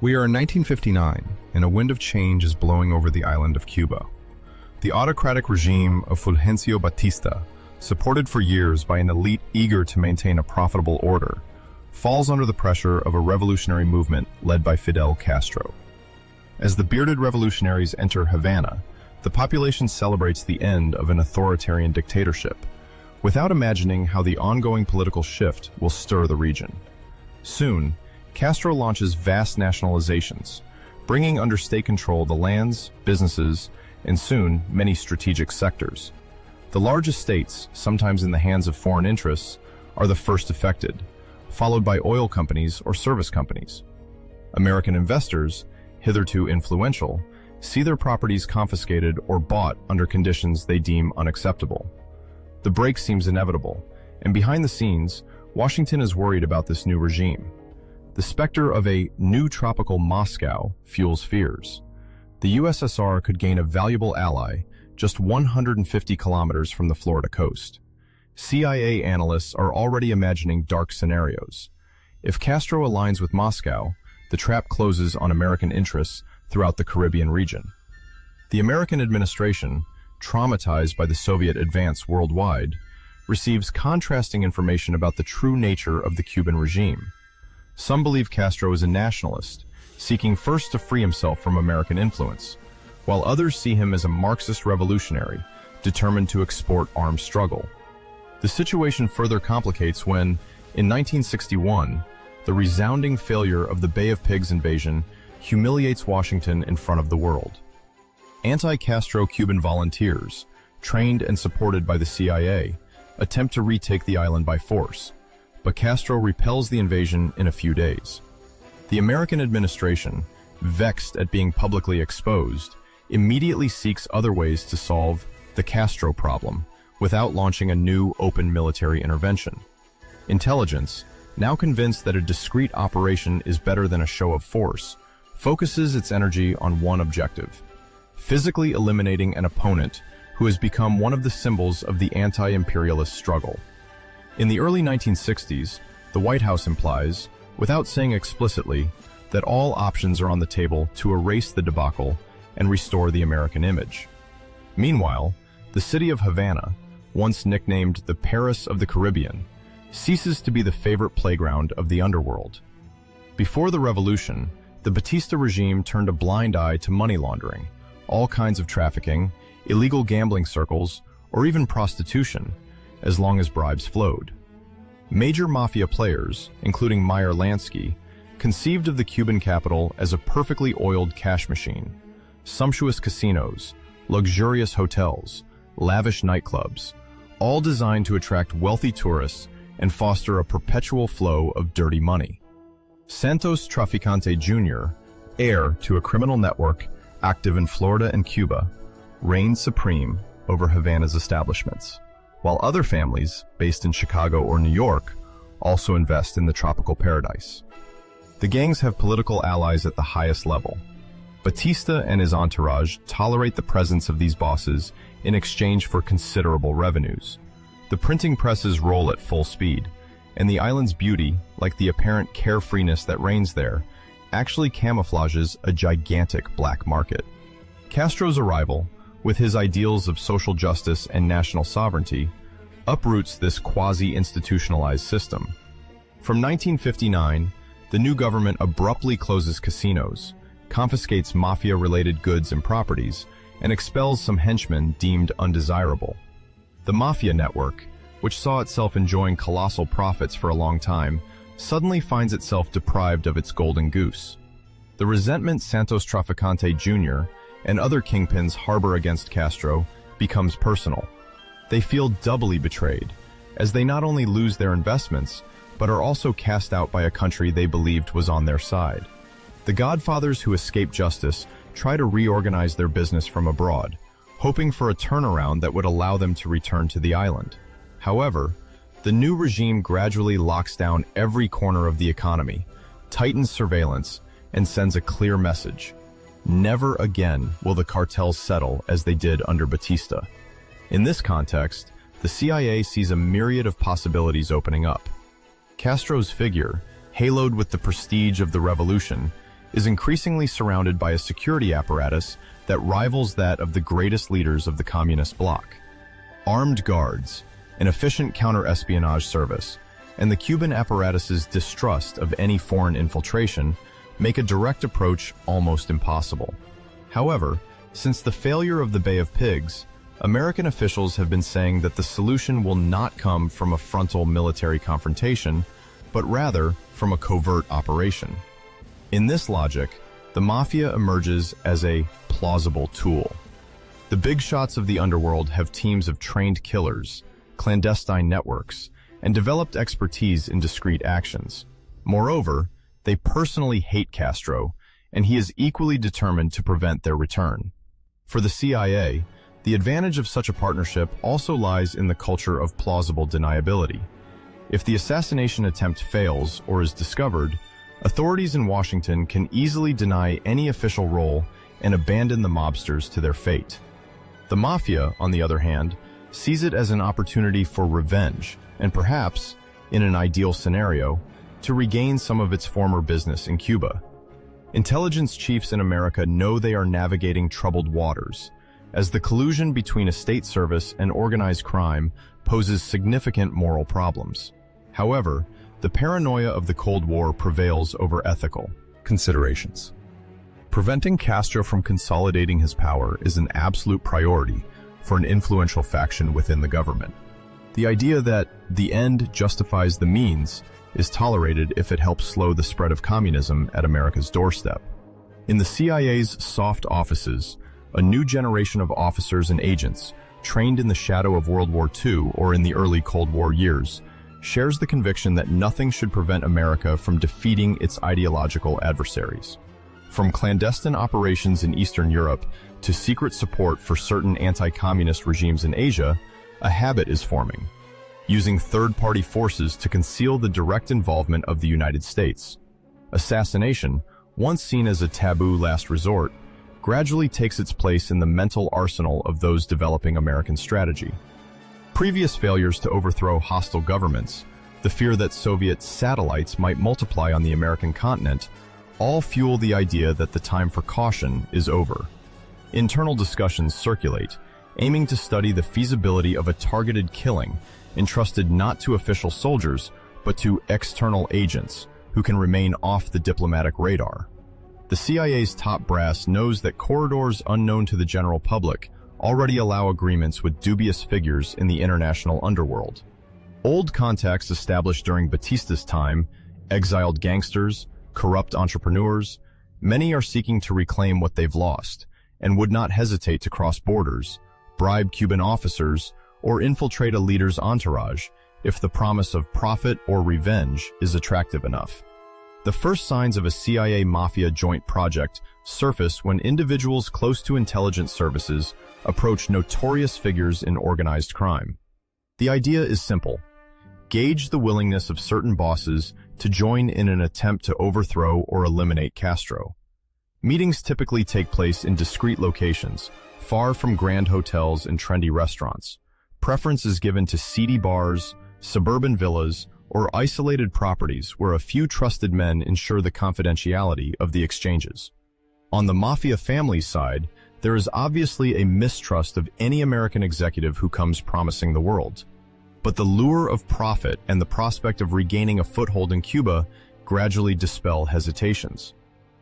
We are in 1959, and a wind of change is blowing over the island of Cuba. The autocratic regime of Fulgencio Batista, supported for years by an elite eager to maintain a profitable order, falls under the pressure of a revolutionary movement led by Fidel Castro. As the bearded revolutionaries enter Havana, the population celebrates the end of an authoritarian dictatorship, without imagining how the ongoing political shift will stir the region. Soon, Castro launches vast nationalizations, bringing under state control the lands, businesses, and soon many strategic sectors. The largest states, sometimes in the hands of foreign interests, are the first affected, followed by oil companies or service companies. American investors, hitherto influential, see their properties confiscated or bought under conditions they deem unacceptable. The break seems inevitable, and behind the scenes, Washington is worried about this new regime. The specter of a new tropical Moscow fuels fears. The USSR could gain a valuable ally just 150 kilometers from the Florida coast. CIA analysts are already imagining dark scenarios. If Castro aligns with Moscow, the trap closes on American interests throughout the Caribbean region. The American administration, traumatized by the Soviet advance worldwide, receives contrasting information about the true nature of the Cuban regime. Some believe Castro is a nationalist, seeking first to free himself from American influence, while others see him as a Marxist revolutionary, determined to export armed struggle. The situation further complicates when, in 1961, the resounding failure of the Bay of Pigs invasion humiliates Washington in front of the world. Anti-Castro Cuban volunteers, trained and supported by the CIA, attempt to retake the island by force, but Castro repels the invasion in a few days. The American administration, vexed at being publicly exposed, immediately seeks other ways to solve the Castro problem without launching a new open military intervention. Intelligence, now convinced that a discreet operation is better than a show of force, focuses its energy on one objective: physically eliminating an opponent who has become one of the symbols of the anti-imperialist struggle. In the early 1960s, the White House implies, without saying explicitly, that all options are on the table to erase the debacle and restore the American image. Meanwhile, the city of Havana, once nicknamed the Paris of the Caribbean, ceases to be the favorite playground of the underworld. Before the revolution, the Batista regime turned a blind eye to money laundering, all kinds of trafficking, illegal gambling circles, or even prostitution, as long as bribes flowed. Major mafia players, including Meyer Lansky, conceived of the Cuban capital as a perfectly oiled cash machine. Sumptuous casinos, luxurious hotels, lavish nightclubs, all designed to attract wealthy tourists and foster a perpetual flow of dirty money. Santos Traficante Jr., heir to a criminal network active in Florida and Cuba, reigned supreme over Havana's establishments, while other families, based in Chicago or New York, also invest in the tropical paradise. The gangs have political allies at the highest level. Batista and his entourage tolerate the presence of these bosses in exchange for considerable revenues. The printing presses roll at full speed, and the island's beauty, like the apparent carefreeness that reigns there, actually camouflages a gigantic black market. Castro's arrival, with his ideals of social justice and national sovereignty, uproots this quasi-institutionalized system. From 1959, the new government abruptly closes casinos, confiscates mafia-related goods and properties, and expels some henchmen deemed undesirable. The mafia network, which saw itself enjoying colossal profits for a long time, suddenly finds itself deprived of its golden goose. The resentment Santos Traficante Jr. and other kingpins harbor against Castro becomes personal. They feel doubly betrayed, as they not only lose their investments, but are also cast out by a country they believed was on their side. The godfathers who escape justice try to reorganize their business from abroad, hoping for a turnaround that would allow them to return to the island. However, the new regime gradually locks down every corner of the economy, tightens surveillance, and sends a clear message: never again will the cartels settle as they did under Batista. In this context, the CIA sees a myriad of possibilities opening up. Castro's figure, haloed with the prestige of the revolution, is increasingly surrounded by a security apparatus that rivals that of the greatest leaders of the communist bloc. Armed guards, an efficient counter-espionage service, and the Cuban apparatus's distrust of any foreign infiltration make a direct approach almost impossible. However, since the failure of the Bay of Pigs, American officials have been saying that the solution will not come from a frontal military confrontation, but rather from a covert operation. In this logic, the mafia emerges as a plausible tool. The big shots of the underworld have teams of trained killers, clandestine networks, and developed expertise in discrete actions. Moreover, they personally hate Castro, and he is equally determined to prevent their return. For the CIA, the advantage of such a partnership also lies in the culture of plausible deniability. If the assassination attempt fails or is discovered, authorities in Washington can easily deny any official role and abandon the mobsters to their fate. The mafia, on the other hand, sees it as an opportunity for revenge and perhaps, in an ideal scenario, to regain some of its former business in Cuba. Intelligence chiefs in America know they are navigating troubled waters, as the collusion between a state service and organized crime poses significant moral problems. However, the paranoia of the Cold War prevails over ethical considerations. Preventing Castro from consolidating his power is an absolute priority for an influential faction within the government. The idea that the end justifies the means is tolerated if it helps slow the spread of communism at America's doorstep. In the CIA's soft offices, a new generation of officers and agents, trained in the shadow of World War II or in the early Cold War years, shares the conviction that nothing should prevent America from defeating its ideological adversaries. From clandestine operations in Eastern Europe to secret support for certain anti-communist regimes in Asia, a habit is forming, using third-party forces to conceal the direct involvement of the United States. Assassination, once seen as a taboo last resort, gradually takes its place in the mental arsenal of those developing American strategy. Previous failures to overthrow hostile governments, the fear that Soviet satellites might multiply on the American continent, all fuel the idea that the time for caution is over. Internal discussions circulate, aiming to study the feasibility of a targeted killing entrusted not to official soldiers, but to external agents who can remain off the diplomatic radar. The CIA's top brass knows that corridors unknown to the general public already allow agreements with dubious figures in the international underworld. Old contacts established during Batista's time, exiled gangsters, corrupt entrepreneurs, many are seeking to reclaim what they've lost and would not hesitate to cross borders, bribe Cuban officers, or infiltrate a leader's entourage if the promise of profit or revenge is attractive enough. The first signs of a CIA mafia joint project surface when individuals close to intelligence services approach notorious figures in organized crime. The idea is simple. Gauge the willingness of certain bosses to join in an attempt to overthrow or eliminate Castro. Meetings typically take place in discreet locations, far from grand hotels and trendy restaurants. Preference is given to seedy bars, suburban villas, or isolated properties where a few trusted men ensure the confidentiality of the exchanges. On the mafia family's side, there is obviously a mistrust of any American executive who comes promising the world. But the lure of profit and the prospect of regaining a foothold in Cuba gradually dispel hesitations.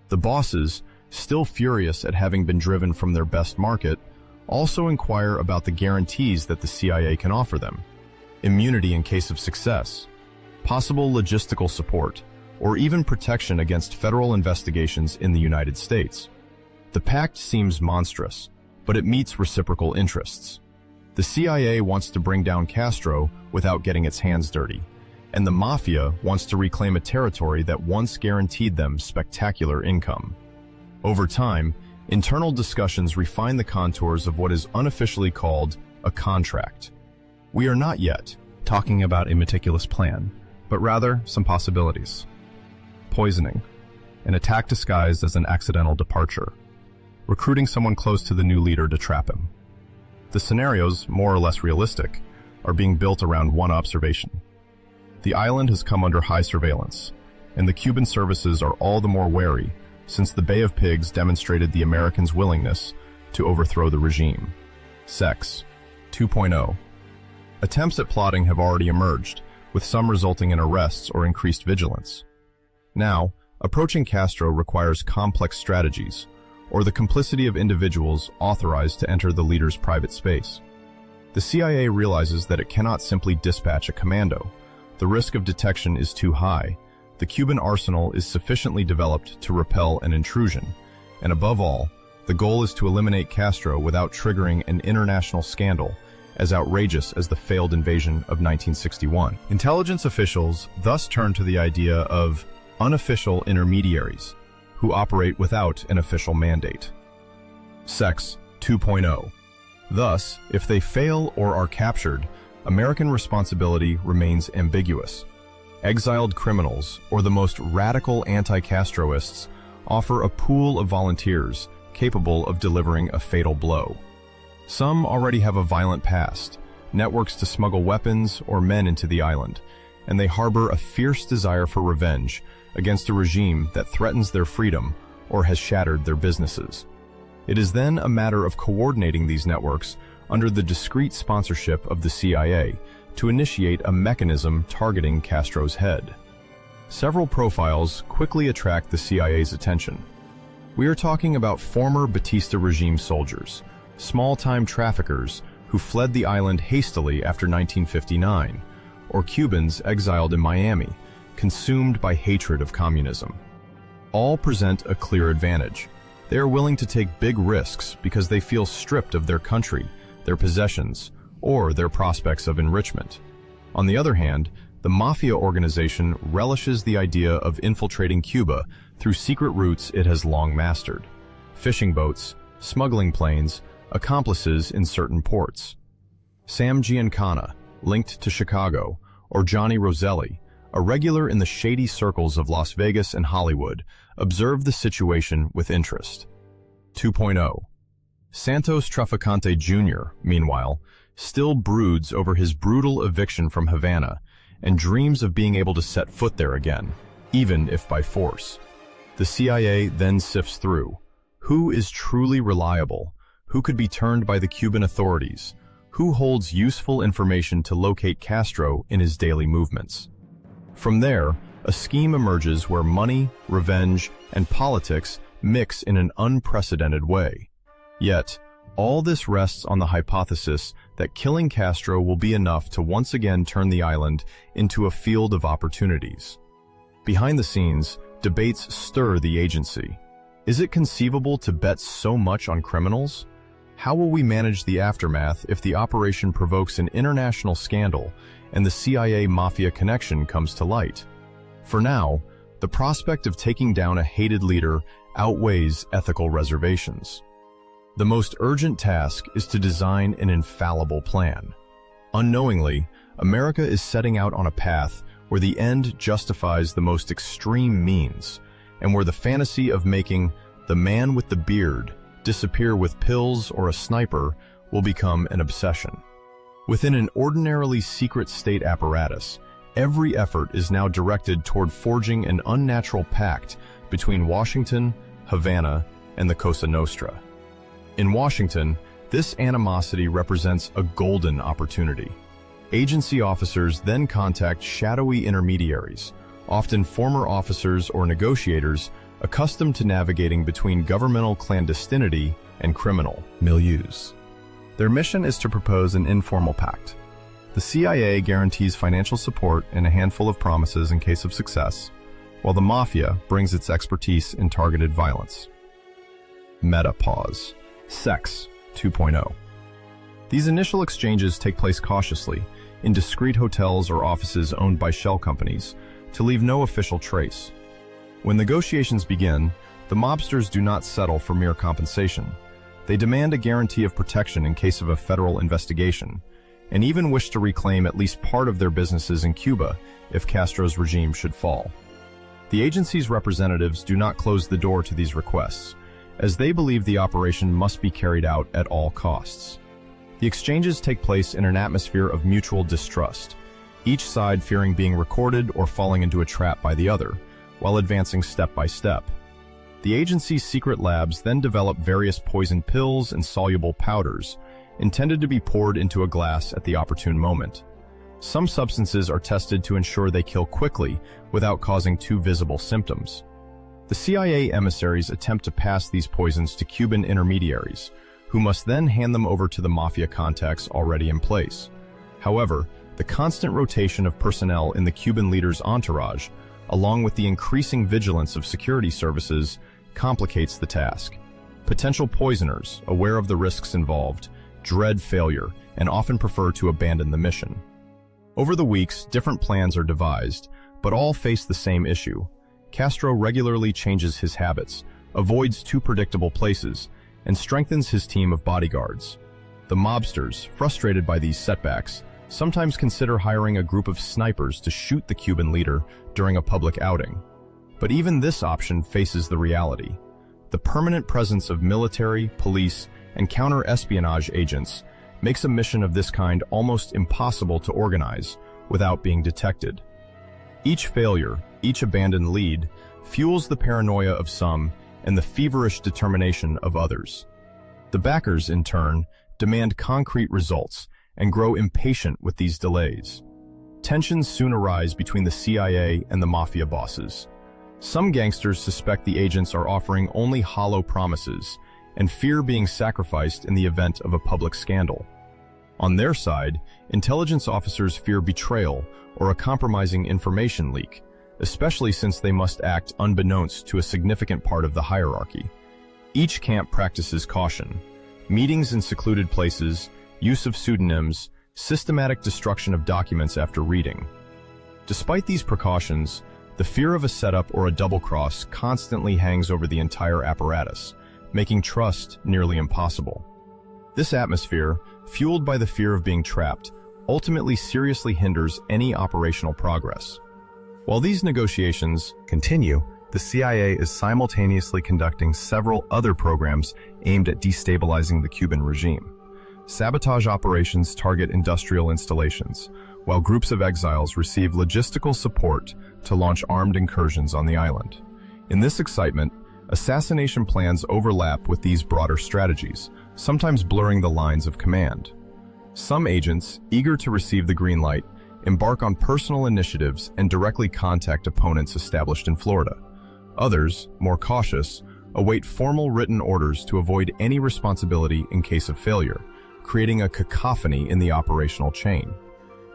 The bosses, still furious at having been driven from their best market, also inquire about the guarantees that the CIA can offer them. Immunity in case of success, possible logistical support, or even protection against federal investigations in the United States. The pact seems monstrous, but it meets reciprocal interests. The CIA wants to bring down Castro without getting its hands dirty, and the Mafia wants to reclaim a territory that once guaranteed them spectacular income. Over time, internal discussions refine the contours of what is unofficially called a contract. We are not yet talking about a meticulous plan, but rather some possibilities. Poisoning, an attack disguised as an accidental departure, recruiting someone close to the new leader to trap him. The scenarios, more or less realistic, are being built around one observation. The island has come under high surveillance, and the Cuban services are all the more wary since the Bay of Pigs demonstrated the Americans' willingness to overthrow the regime. Sex 2.0. Attempts at plotting have already emerged, with some resulting in arrests or increased vigilance. Now, approaching Castro requires complex strategies, or the complicity of individuals authorized to enter the leader's private space. The CIA realizes that it cannot simply dispatch a commando. The risk of detection is too high. The Cuban arsenal is sufficiently developed to repel an intrusion, and above all, the goal is to eliminate Castro without triggering an international scandal as outrageous as the failed invasion of 1961. Intelligence officials thus turn to the idea of unofficial intermediaries who operate without an official mandate. Sex 2.0. Thus, if they fail or are captured, American responsibility remains ambiguous. Exiled criminals, or the most radical anti-Castroists, offer a pool of volunteers capable of delivering a fatal blow. Some already have a violent past, networks to smuggle weapons or men into the island, and they harbor a fierce desire for revenge against a regime that threatens their freedom or has shattered their businesses. It is then a matter of coordinating these networks under the discreet sponsorship of the CIA to initiate a mechanism targeting Castro's head. Several profiles quickly attract the CIA's attention. We are talking about former Batista regime soldiers, small-time traffickers who fled the island hastily after 1959, or Cubans exiled in Miami, consumed by hatred of communism. All present a clear advantage. They are willing to take big risks because they feel stripped of their country, their possessions, or their prospects of enrichment. On the other hand, the Mafia organization relishes the idea of infiltrating Cuba through secret routes it has long mastered: fishing boats, smuggling planes, accomplices in certain ports. Sam Giancana, linked to Chicago, or Johnny Roselli, a regular in the shady circles of Las Vegas and Hollywood, observed the situation with interest. 2.0. Santos Traficante Jr., meanwhile, still broods over his brutal eviction from Havana and dreams of being able to set foot there again, even if by force. The CIA then sifts through who is truly reliable, who could be turned by the Cuban authorities, who holds useful information to locate Castro in his daily movements. From there, a scheme emerges where money, revenge, and politics mix in an unprecedented way. Yet, all this rests on the hypothesis that killing Castro will be enough to once again turn the island into a field of opportunities. Behind the scenes, debates stir the agency. Is it conceivable to bet so much on criminals? How will we manage the aftermath if the operation provokes an international scandal and the CIA Mafia connection comes to light? For now, the prospect of taking down a hated leader outweighs ethical reservations. The most urgent task is to design an infallible plan. Unknowingly, America is setting out on a path where the end justifies the most extreme means, and where the fantasy of making the man with the beard disappear with pills or a sniper will become an obsession. Within an ordinarily secret state apparatus, every effort is now directed toward forging an unnatural pact between Washington, Havana, and the Cosa Nostra. In Washington, this animosity represents a golden opportunity. Agency officers then contact shadowy intermediaries, often former officers or negotiators accustomed to navigating between governmental clandestinity and criminal milieus. Their mission is to propose an informal pact. The CIA guarantees financial support and a handful of promises in case of success, while the Mafia brings its expertise in targeted violence. Meta-pause. Sex 2.0. These initial exchanges take place cautiously, in discreet hotels or offices owned by shell companies, to leave no official trace. When negotiations begin, the mobsters do not settle for mere compensation. They demand a guarantee of protection in case of a federal investigation, and even wish to reclaim at least part of their businesses in Cuba if Castro's regime should fall. The agency's representatives do not close the door to these requests, as they believe the operation must be carried out at all costs. The exchanges take place in an atmosphere of mutual distrust, each side fearing being recorded or falling into a trap by the other, while advancing step by step. The agency's secret labs then develop various poison pills and soluble powders, intended to be poured into a glass at the opportune moment. Some substances are tested to ensure they kill quickly without causing too visible symptoms. The CIA emissaries attempt to pass these poisons to Cuban intermediaries, who must then hand them over to the mafia contacts already in place. However, the constant rotation of personnel in the Cuban leader's entourage, along with the increasing vigilance of security services, complicates the task. Potential poisoners, aware of the risks involved, dread failure and often prefer to abandon the mission. Over the weeks, different plans are devised, but all face the same issue. Castro regularly changes his habits, avoids too predictable places, and strengthens his team of bodyguards. The mobsters, frustrated by these setbacks, sometimes consider hiring a group of snipers to shoot the Cuban leader during a public outing. But even this option faces the reality. The permanent presence of military, police, and counter-espionage agents makes a mission of this kind almost impossible to organize without being detected. Each failure, each abandoned lead, fuels the paranoia of some and the feverish determination of others. The backers, in turn, demand concrete results and grow impatient with these delays. Tensions soon arise between the CIA and the mafia bosses. Some gangsters suspect the agents are offering only hollow promises and fear being sacrificed in the event of a public scandal. On their side, intelligence officers fear betrayal or a compromising information leak, especially since they must act unbeknownst to a significant part of the hierarchy. Each camp practices caution: meetings in secluded places, use of pseudonyms, systematic destruction of documents after reading. Despite these precautions, the fear of a setup or a double cross constantly hangs over the entire apparatus, making trust nearly impossible. This atmosphere, fueled by the fear of being trapped, ultimately seriously hinders any operational progress. While these negotiations continue, the CIA is simultaneously conducting several other programs aimed at destabilizing the Cuban regime. Sabotage operations target industrial installations, while groups of exiles receive logistical support to launch armed incursions on the island. In this excitement, assassination plans overlap with these broader strategies, sometimes blurring the lines of command. Some agents, eager to receive the green light, embark on personal initiatives and directly contact opponents established in Florida. Others, more cautious, await formal written orders to avoid any responsibility in case of failure, creating a cacophony in the operational chain.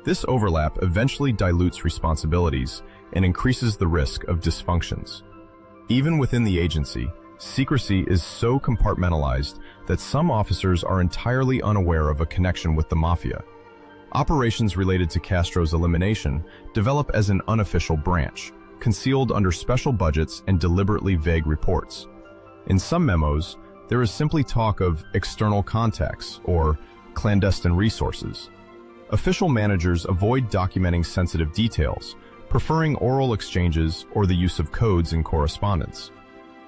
This overlap eventually dilutes responsibilities and increases the risk of dysfunctions. Even within the agency, secrecy is so compartmentalized that some officers are entirely unaware of a connection with the mafia. Operations related to Castro's elimination develop as an unofficial branch, concealed under special budgets and deliberately vague reports. In some memos, there is simply talk of external contacts or clandestine resources. Official managers avoid documenting sensitive details, preferring oral exchanges or the use of codes in correspondence.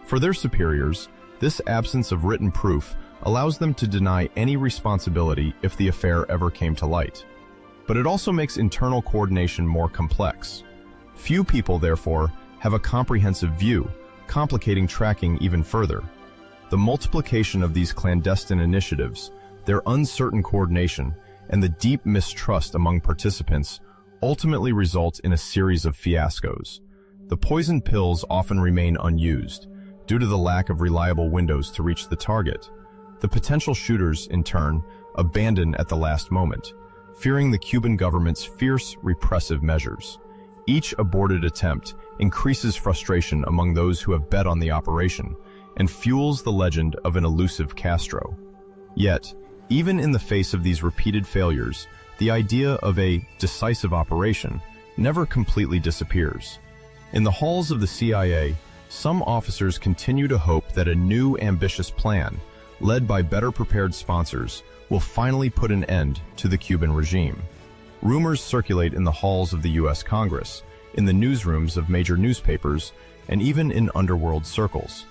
For their superiors, this absence of written proof allows them to deny any responsibility if the affair ever came to light. But it also makes internal coordination more complex. Few people, therefore, have a comprehensive view, complicating tracking even further. The multiplication of these clandestine initiatives, their uncertain coordination, and the deep mistrust among participants ultimately result in a series of fiascos. The poison pills often remain unused, due to the lack of reliable windows to reach the target. The potential shooters, in turn, abandon at the last moment, fearing the Cuban government's fierce, repressive measures. Each aborted attempt increases frustration among those who have bet on the operation and fuels the legend of an elusive Castro. Yet, even in the face of these repeated failures, the idea of a decisive operation never completely disappears. In the halls of the CIA, some officers continue to hope that a new, ambitious plan, led by better-prepared sponsors, will finally put an end to the Cuban regime. Rumors circulate in the halls of the U.S. Congress, in the newsrooms of major newspapers, and even in underworld circles.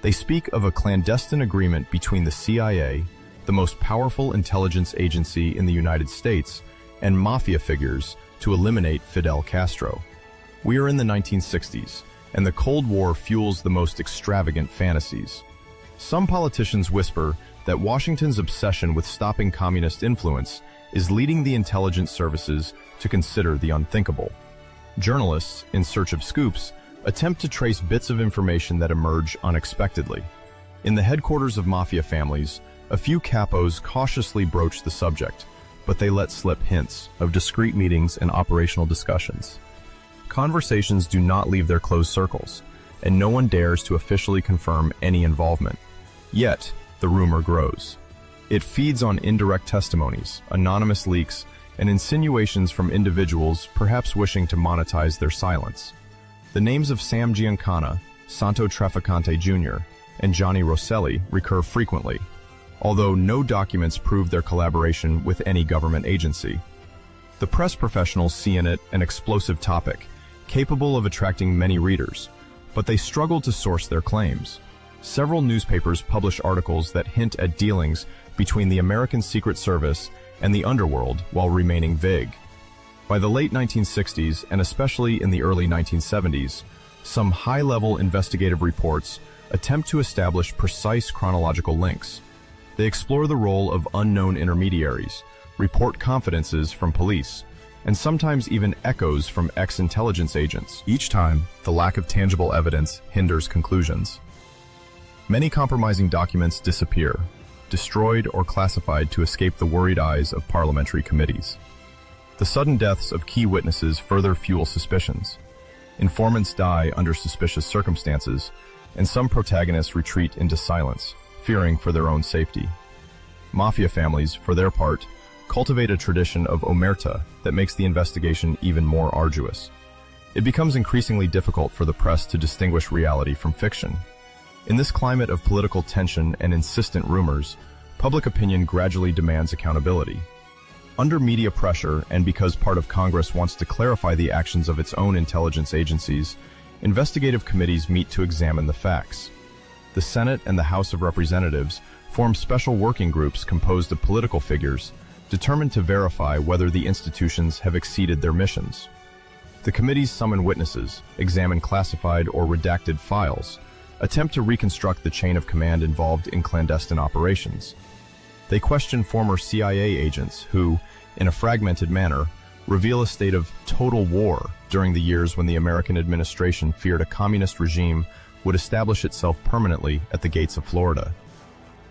They speak of a clandestine agreement between the CIA, the most powerful intelligence agency in the United States, and mafia figures to eliminate Fidel Castro. We are in the 1960s, and the Cold War fuels the most extravagant fantasies. Some politicians whisper that Washington's obsession with stopping communist influence is leading the intelligence services to consider the unthinkable. Journalists, in search of scoops, attempt to trace bits of information that emerge unexpectedly. In the headquarters of mafia families, a few capos cautiously broach the subject, but they let slip hints of discreet meetings and operational discussions. Conversations do not leave their closed circles, and no one dares to officially confirm any involvement. Yet, the rumor grows. It feeds on indirect testimonies, anonymous leaks, and insinuations from individuals perhaps wishing to monetize their silence. The names of Sam Giancana, Santo Trafficante Jr., and Johnny Rosselli recur frequently, although no documents prove their collaboration with any government agency. The press professionals see in it an explosive topic, capable of attracting many readers, but they struggle to source their claims. Several newspapers publish articles that hint at dealings between the American Secret Service and the underworld while remaining vague. By the late 1960s, and especially in the early 1970s, some high-level investigative reports attempt to establish precise chronological links. They explore the role of unknown intermediaries, report confidences from police, and sometimes even echoes from ex-intelligence agents. Each time, the lack of tangible evidence hinders conclusions. Many compromising documents disappear, destroyed or classified to escape the worried eyes of parliamentary committees. The sudden deaths of key witnesses further fuel suspicions. Informants die under suspicious circumstances, and some protagonists retreat into silence, fearing for their own safety. Mafia families, for their part, cultivate a tradition of omerta that makes the investigation even more arduous. It becomes increasingly difficult for the press to distinguish reality from fiction. In this climate of political tension and insistent rumors, public opinion gradually demands accountability. Under media pressure, and because part of Congress wants to clarify the actions of its own intelligence agencies, investigative committees meet to examine the facts. The Senate and the House of Representatives form special working groups composed of political figures, determined to verify whether the institutions have exceeded their missions. The committees summon witnesses, examine classified or redacted files, attempt to reconstruct the chain of command involved in clandestine operations. They question former CIA agents who, in a fragmented manner, reveal a state of total war during the years when the American administration feared a communist regime would establish itself permanently at the gates of Florida.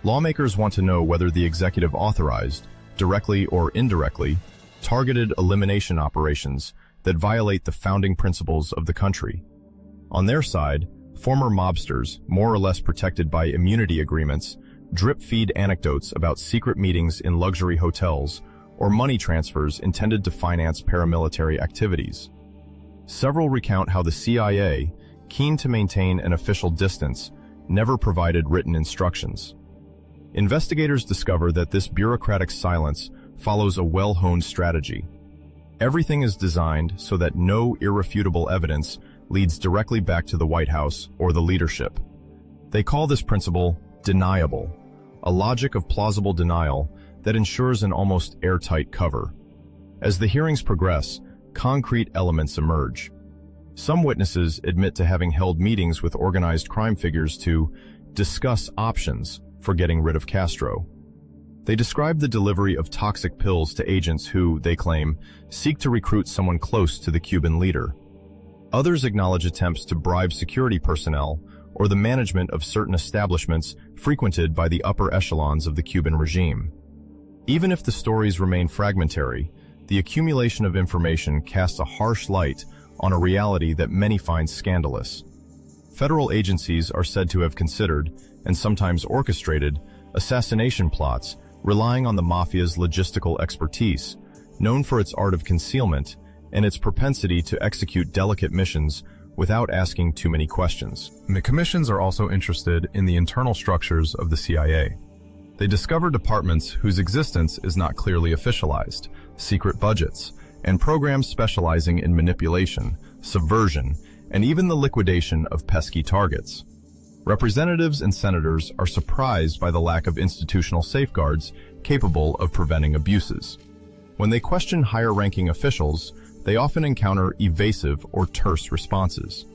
Lawmakers want to know whether the executive authorized, directly or indirectly, targeted elimination operations that violate the founding principles of the country. On their side, former mobsters, more or less protected by immunity agreements, drip-feed anecdotes about secret meetings in luxury hotels or money transfers intended to finance paramilitary activities. Several recount how the CIA, keen to maintain an official distance, never provided written instructions. Investigators discover that this bureaucratic silence follows a well-honed strategy. Everything is designed so that no irrefutable evidence leads directly back to the White House or the leadership. They call this principle deniable, a logic of plausible denial that ensures an almost airtight cover. As the hearings progress, concrete elements emerge. Some witnesses admit to having held meetings with organized crime figures to discuss options for getting rid of Castro. They describe the delivery of toxic pills to agents who, they claim, seek to recruit someone close to the Cuban leader. Others acknowledge attempts to bribe security personnel or the management of certain establishments frequented by the upper echelons of the Cuban regime. Even if the stories remain fragmentary, the accumulation of information casts a harsh light on a reality that many find scandalous. Federal agencies are said to have considered, and sometimes orchestrated, assassination plots relying on the mafia's logistical expertise, known for its art of concealment and its propensity to execute delicate missions without asking too many questions. The commissions are also interested in the internal structures of the CIA. They discover departments whose existence is not clearly officialized, secret budgets, and programs specializing in manipulation, subversion, and even the liquidation of pesky targets. Representatives and senators are surprised by the lack of institutional safeguards capable of preventing abuses. When they question higher-ranking officials, they often encounter evasive or terse responses.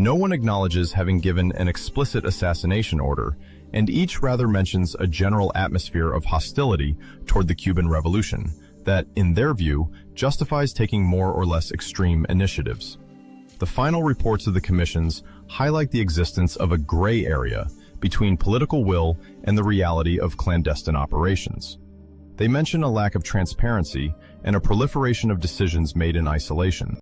No one acknowledges having given an explicit assassination order, and each rather mentions a general atmosphere of hostility toward the Cuban Revolution that, in their view, justifies taking more or less extreme initiatives. The final reports of the commissions highlight the existence of a gray area between political will and the reality of clandestine operations. They mention a lack of transparency and a proliferation of decisions made in isolation.